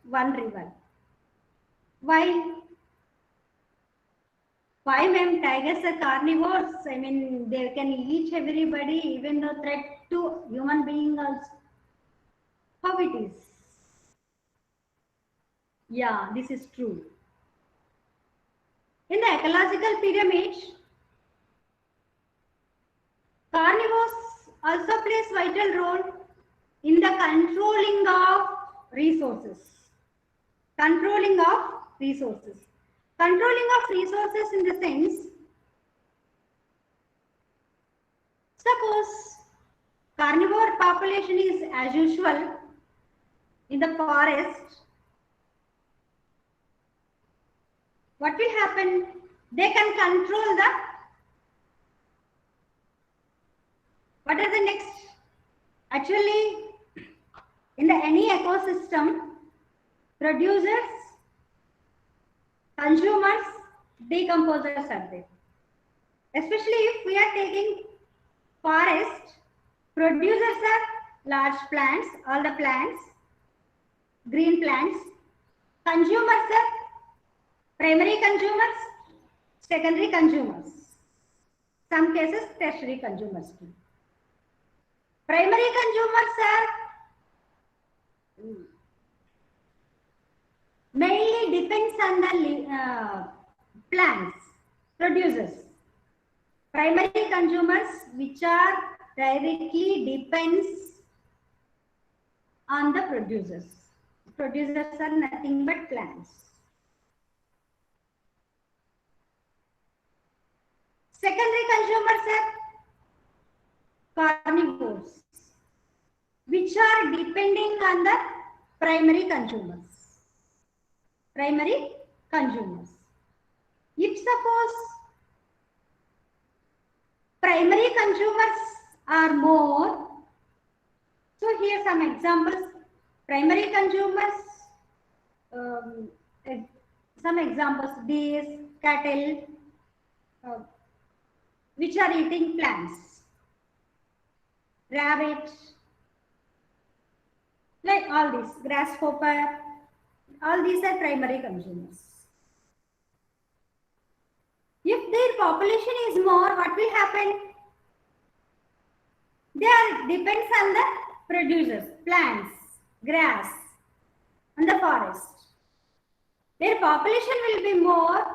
one river. Why? Why, ma'am? Tigers are carnivores. I mean, they can eat everybody, even though threat to human being also. How it is? Yeah, this is true. In the ecological pyramid, carnivores also plays vital role in the controlling of resources. Controlling of resources. Controlling of resources in the sense, suppose carnivore population is as usual in the forest, what will happen? They can control the, what are the next? Actually, in the any ecosystem, producers, consumers, decomposers are there. Especially if we are taking forest, producers are large plants, all the plants, green plants. Consumers are primary consumers, secondary consumers. Some cases tertiary consumers too. Primary consumers are mainly depends on the plants, producers. Primary consumers which are directly depends on the producers. Producers are nothing but plants. Secondary consumers are carnivores, which are depending on the primary consumers. Primary consumers. If suppose primary consumers are more, so here some examples. Primary consumers, um, some examples, bees, cattle, uh, which are eating plants, rabbit, like all these, grasshopper, all these are primary consumers. If their population is more, what will happen? They are depends on the producers, plants, grass, and the forest. Their population will be more.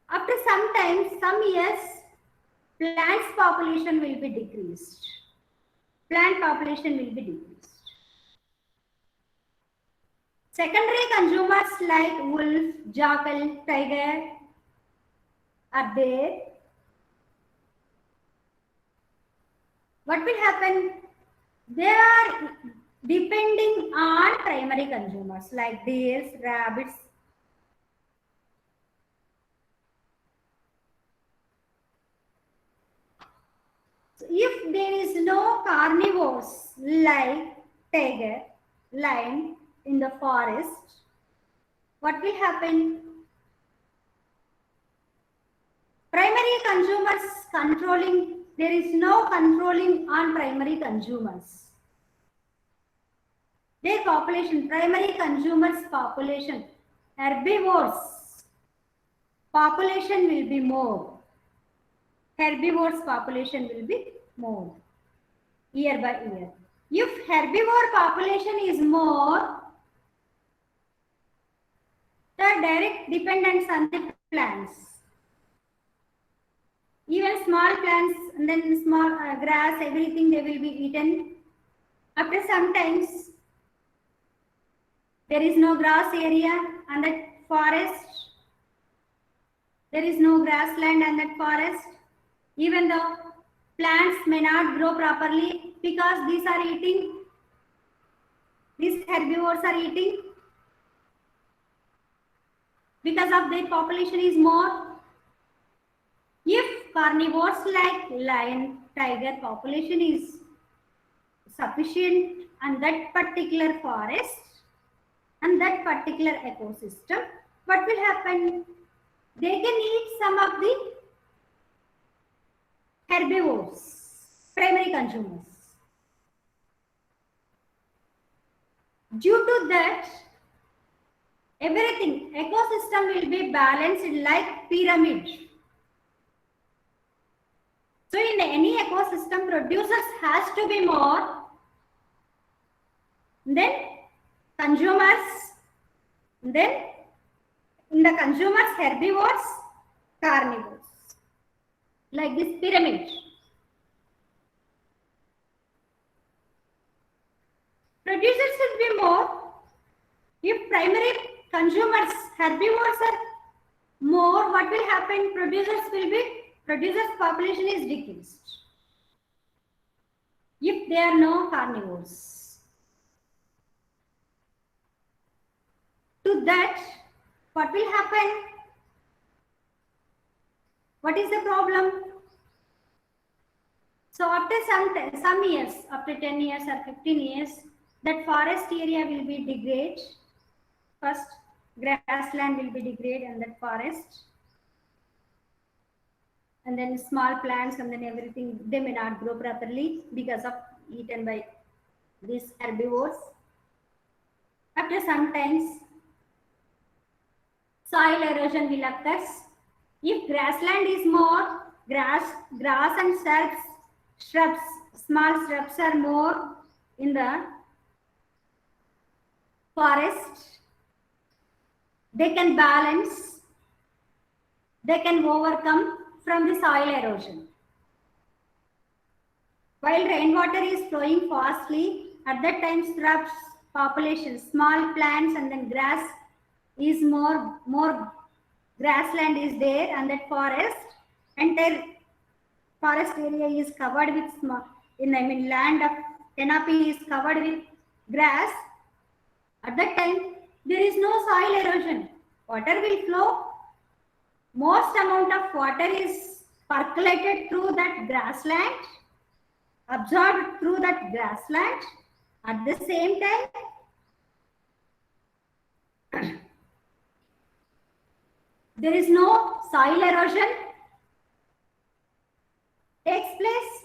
After some time, some years, plants population will be decreased. Plant population will be decreased. Secondary consumers like wolf, jackal, tiger are there. What will happen? They are depending on primary consumers like deers, rabbits. So if there is no carnivores like tiger, lion in the forest, what will happen? Primary consumers controlling, there is no controlling on primary consumers. Their population, primary consumers population, herbivores population will be more. Herbivores population will be more year by year. If herbivore population is more, the direct dependence on the plants. Even small plants and then small grass, everything they will be eaten. After some times, there is no grass area on that forest. There is no grassland on that forest. Even though plants may not grow properly because these are eating, these herbivores are eating. Because of their population is more. If carnivores like lion, tiger population is sufficient on that particular forest and that particular ecosystem, what will happen? They can eat some of the herbivores, primary consumers. Due to that, everything, ecosystem will be balanced like pyramid. So in any ecosystem, producers has to be more, then consumers, then in the consumers, herbivores, carnivores, like this pyramid. Producers should be more. If primary consumers, herbivores are more, what will happen? Producers population is decreased. If there are no carnivores. To that, what will happen? What is the problem? So after some years, after 10 years or 15 years, that forest area will be degraded. First, grassland will be degraded and that forest. And then small plants and then everything, they may not grow properly because of eaten by these herbivores. After some times, soil erosion will occur. If grassland is more, grass and shrubs, small shrubs are more in the forest, they can balance, they can overcome from the soil erosion. While rainwater is flowing fastly, at that time shrubs, population, small plants and then grass is more grassland is there and that entire forest area is covered with land of canopy is covered with grass. At that time, there is no soil erosion. Water will flow. Most amount of water is percolated through that grassland, absorbed through that grassland. At the same time, there is no soil erosion takes place.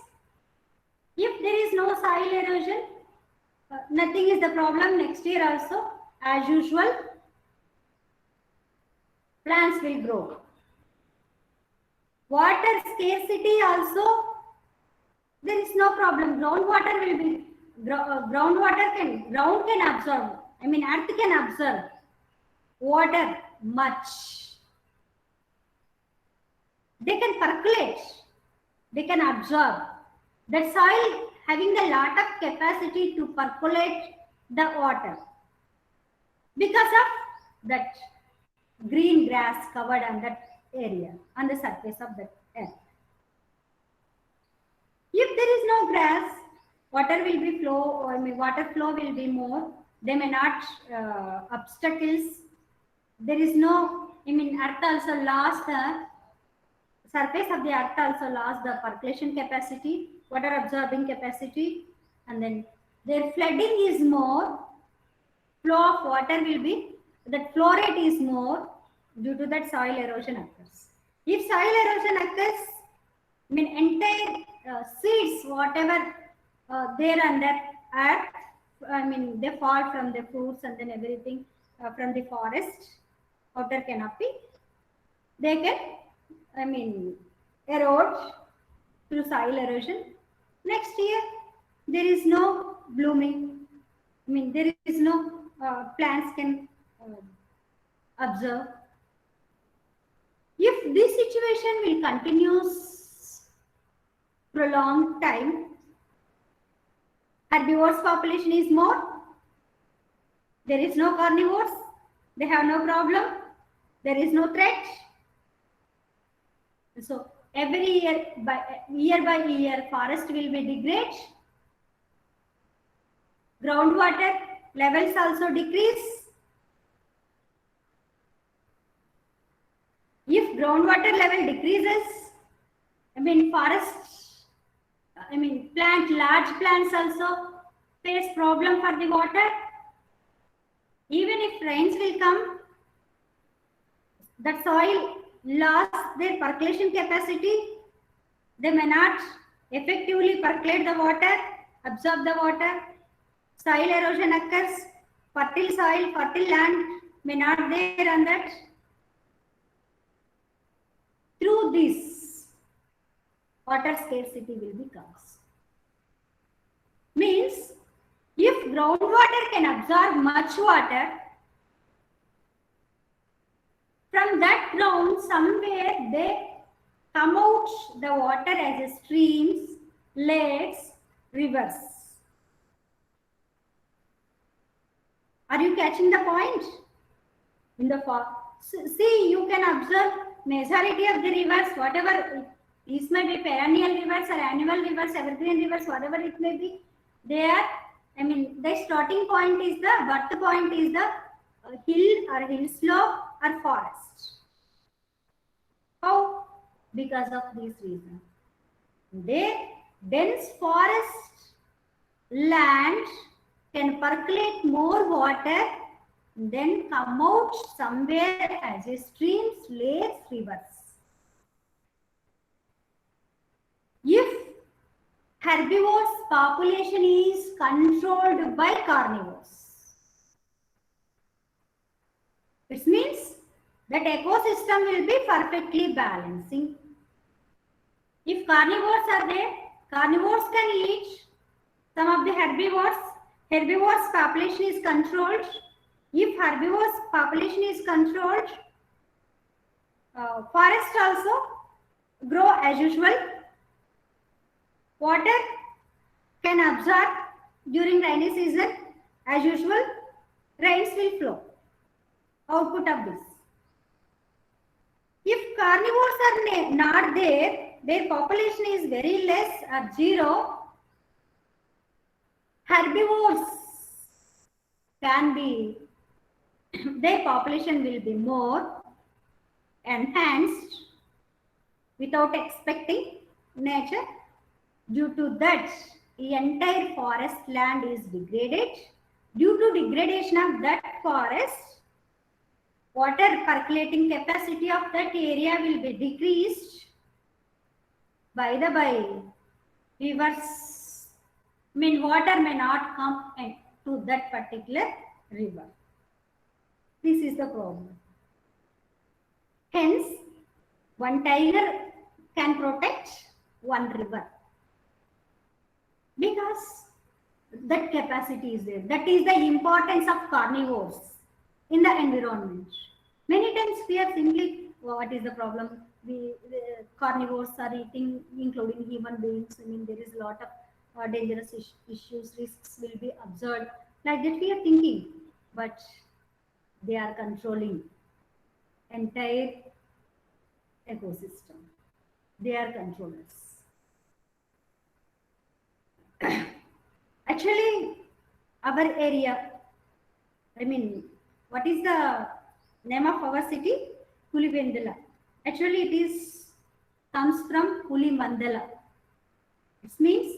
If there is no soil erosion, nothing is the problem. Next year also, as usual, plants will grow. Water scarcity also, there is no problem. Groundwater will be, ground can absorb. Earth can absorb water much. They can percolate. They can absorb. That soil having a lot of capacity to percolate the water because of that green grass covered on that area, on the surface of that earth. If there is no grass, water flow will be more. They may not obstacles. There is no, earth also lost the surface of the earth also lost the percolation capacity, water absorbing capacity, and then their flooding is more. Flow of water will be, that flow rate is more due to that soil erosion occurs. If soil erosion occurs, entire seeds, whatever there on that earth, they fall from the fruits and then everything from the forest, outer canopy, they can, erode through soil erosion. Next year, there is no blooming. There is no plants can observe. If this situation will continue prolonged time, herbivores population is more. There is no carnivores. They have no problem. There is no threat. So every year by year, forest will be degraded. Groundwater levels also decrease. If groundwater level decreases, large plants also face problem for the water. Even if rains will come, that soil lost their percolation capacity. They may not effectively percolate the water, absorb the water. Soil erosion occurs. fertile soil, fertile land may not there, and that through this water scarcity will be comes. Means if groundwater can absorb much water, from that ground somewhere they come out the water as streams, lakes, rivers. Are you catching the point? In the see, you can observe majority of the rivers, whatever these may be perennial rivers or annual rivers, evergreen rivers, whatever it may be, they are, I mean, the starting point is the birth point is the hill or hill slope or forest. How? Because of this reason. They dense forest land can percolate more water, then come out somewhere as a streams, lakes, rivers. If herbivores population is controlled by carnivores, it means that ecosystem will be perfectly balancing. If carnivores are there, carnivores can eat some of the herbivores. Herbivores population is controlled. If herbivores population is controlled, forest also grow as usual. Water can absorb during rainy season as usual. Rains will flow. Output of this. If carnivores are not there, their population is very less or zero. Herbivores can be, their population will be more enhanced without expecting nature. Due to that, the entire forest land is degraded. Due to degradation of that forest, water percolating capacity of that area will be decreased. By the by, rivers, water may not come to that particular river. This is the problem. Hence, one tiger can protect one river, because that capacity is there. That is the importance of carnivores in the environment. Many times we are simply, what is the problem? The carnivores are eating, including human beings. I mean, there is a lot of dangerous issues, risks will be observed. Like that we are thinking, but they are controlling entire ecosystem. They are controllers. Actually, our area, I mean, what is the name of our city? Pulivendula. Actually, it comes from Pulimandala. It means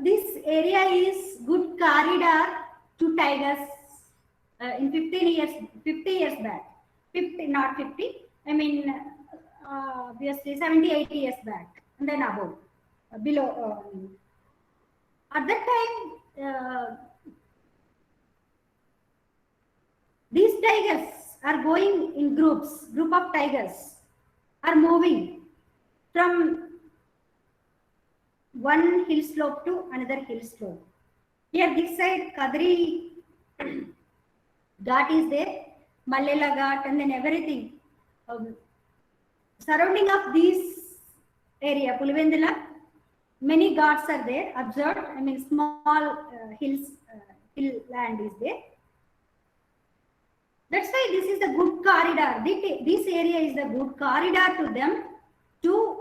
this area is good corridor to tigers in 50 years back. 50, not 50. I mean, obviously 70, 80 years back, and then above, below. At that time, these tigers are going in groups. Group of tigers are moving from one hill slope to another hill slope. Here, this side, Kadri Ghat is there, Mallela Ghat, and then everything. Surrounding of this area, Pulivendula, many ghats are there, observed. I mean, small hills, hill land is there. That's why this is the good corridor. This area is the good corridor to them to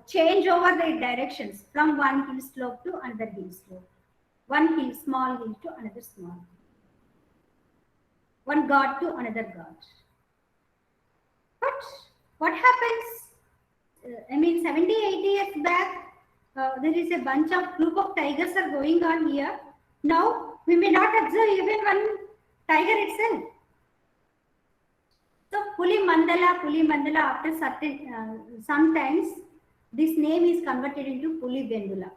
change over their directions from one hill slope to another hill slope. One hill, small hill to another small hill. One ghat to another ghat. But what happens? I mean, 70, 80 years back, there is a bunch of group of tigers are going on here. Now, we may not observe even one tiger itself. So, Pulimandala, after certain, sometimes this name is converted into Pulivendula.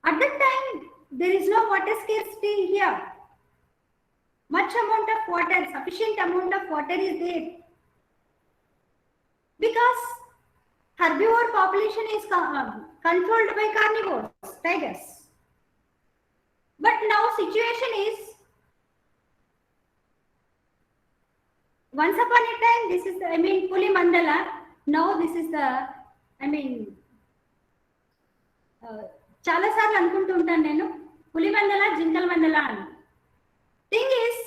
At that time, there is no water scarcity here. Much amount of water, sufficient amount of water is there. Because herbivore population is controlled by carnivores, tigers. But now situation is, once upon a time, this is, Puli Mandala. Now this is the, చాలా సార్లు అనుకుంటూ ఉంటాను నేను పులి మందల జింకల మందల అని. Thing is,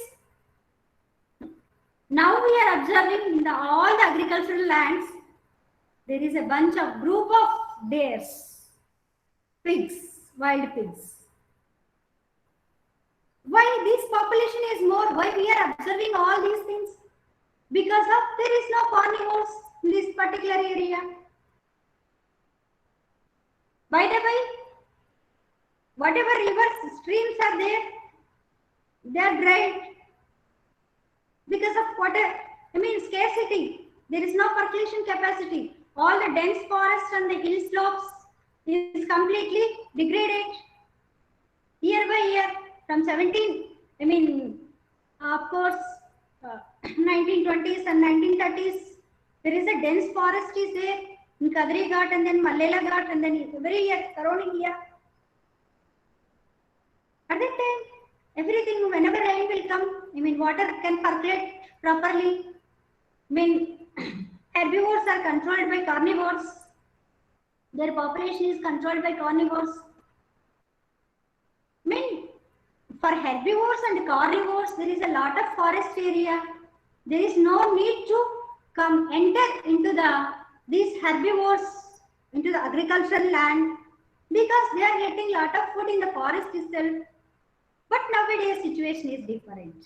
now we are observing in all the agricultural lands, there is a bunch of group of bears, pigs, wild pigs. Why this population is more? Why we are observing all these things? Because of there is no carnivores in this particular area. By the way, whatever rivers, streams are there, they are dried because of water. Scarcity. There is no percolation capacity. All the dense forests and the hill slopes is completely degraded year by year. From 1920s and 1930s, there is a dense forest is there in Kadri Ghat and then Mallela Ghat, and then every year, surrounding year. At that time, everything, whenever rain will come, water can percolate properly. Herbivores are controlled by carnivores. Their population is controlled by carnivores. For herbivores and carnivores, there is a lot of forest area. There is no need to enter into these herbivores into the agricultural land, because they are getting lot of food in the forest itself. But nowadays situation is different,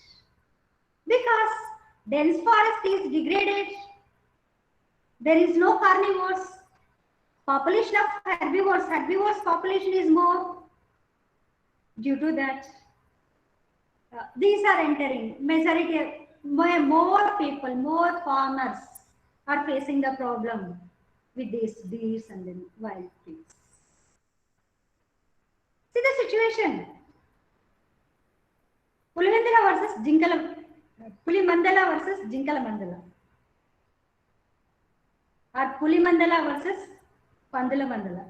because dense forest is degraded. There is no carnivores. Population of herbivores population is more. Due to that, these are entering. Majority, more people, more farmers are facing the problem with these deers and then wild pigs. See the situation. Puli Mandala versus Jinkala Mandala, or Puli Mandala versus Pandula Mandala.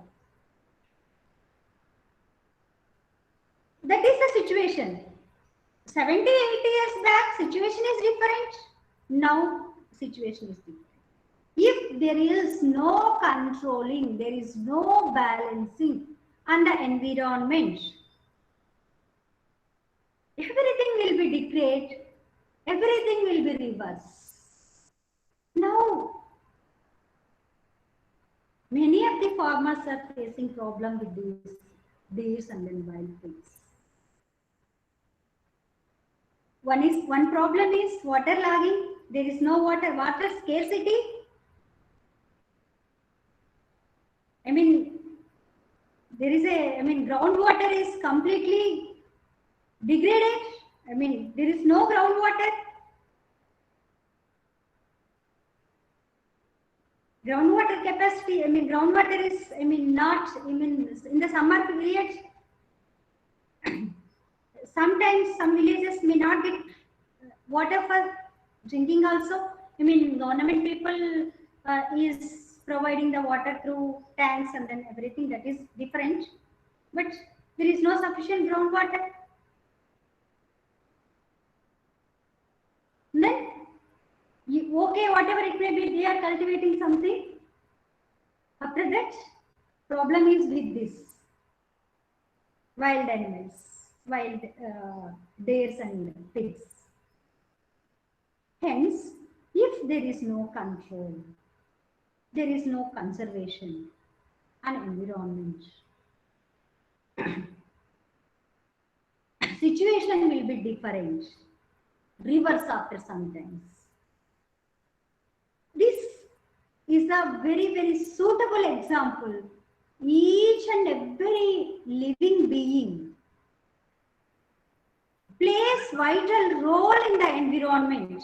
That is the situation. 70-80 years back, situation is different. Now, situation is different. If there is no controlling, there is no balancing on the environment, everything will be degraded, everything will be reversed. Now, many of the farmers are facing problem with these deers and then wild pigs. One problem is water logging. There is no water scarcity. There is groundwater is completely degraded. There is no groundwater. Groundwater capacity, groundwater is, not, in the summer period, sometimes some villages may not get water for drinking also. Government people is providing the water through tanks and then everything, that is different. But there is no sufficient groundwater. Then, okay, whatever it may be, they are cultivating something. After that, problem is with this wild animals, wild deers and pigs. Hence, if there is no control, there is no conservation and environment, situation will be different. Reverse after sometimes. This is a very, very suitable example. Each and every living being plays vital role in the environment.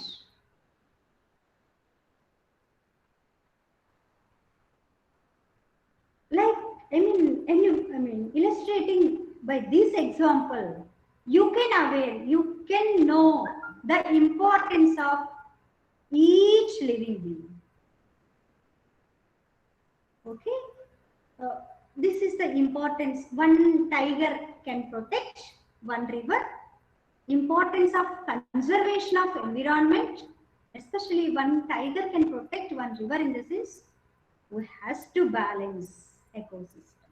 Like, illustrating by this example, you can know the importance of each living being. Okay, this is the importance. One tiger can protect one river. Importance of conservation of environment, especially one tiger can protect one river. In the sense, we has to balance ecosystem.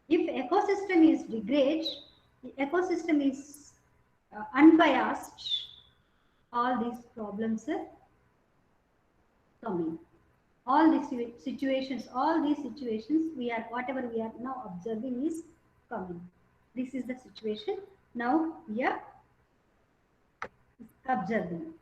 If ecosystem is degraded, the ecosystem is unbiased, all these problems are coming. All these situations we are, whatever we are now observing is coming. This is the situation now we are observing.